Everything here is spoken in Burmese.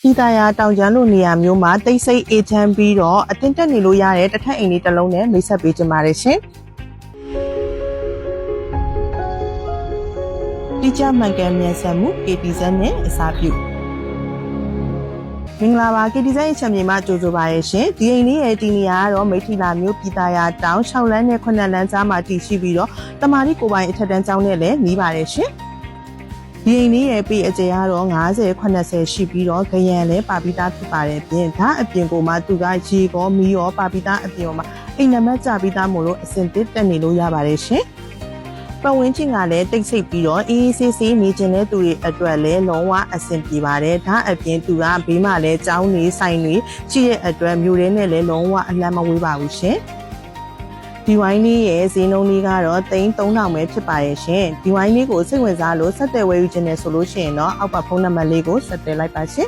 ပြည်သားရတောင်ကျန်းလိုနေရာမျိုးမှာတိတ်ဆိတ်အေးချမ်းပြီးတော့အတင်းတက်နေလို့ရတဲ့တစ်ထပ်အိမ်လေးတစ်လုံးနဲ့မိတ်ဆက်ပေးကြပါရရှင်တိကျမှန်ကန်မြန်ဆန်မှု KTZ နဲ့အစားပြုမင်္ဂလာပါ KTZ ရဲ့ချမ်းမြေမှာကြိုဆိုပါရရှင်ဒီအိမ်လေးရဲ့ဒီနေရာကတော့မိထီလာမျိုးပြည်သားရတောင်6လမ်းနဲ့9လမ်းကြားမှာတည်ရှိပြီးတော့တမာတိကိုပိုင်အထက်တန်းကျောင်းနဲ့လည်းနီးပါတယ်ရှင်ဒီအိမ်လေးရဲ့ပေအကျယ်ကတော့50 80ရှိပြီးတော့ခရံလည်းပါပြီးသားဖြစ်ပါတယ်ပြင်ဒါအပြင်ကိုမှသူကရေကောမီးရောပါပြီးသားအပြင်မှာအိမ်နံပါတ်ကြပြီးသားမို့လို့အစင်တစ်တက်နေလို့ရပါတယ်ရှင်ပတ်ဝန်းကျင်ကလည်းတိတ်ဆိတ်ပြီးတော့အေးဆေးဆေးနေကျင်တဲ့သူတွေအတွက်လည်းလုံးဝအဆင်ပြေပါတယ်ဒါအပြင်သူကဘေးမှာလည်းကျောင်းနေဆိုင်နေရှိတဲ့အတွက်မြို့ထဲနဲ့လည်းလုံးဝအလန့်မဝေးပါဘူးရှင်ဒီဝိုင်းလေးရဲ့ဈေးနှုန်းလေးကတော့3,000ပဲဖြစ်ပါရဲ့ရှင်ဒီဝိုင်းလေးကိုစိတ်ဝင်စားလို့ဆက်သွယ်ဝယ်ယူခြင်းနဲ့ဆိုလို့ရှိရင်တော့အောက်ပါဖုန်းနံပါတ်လေးကိုဆက်သွယ်လိုက်ပါရှင်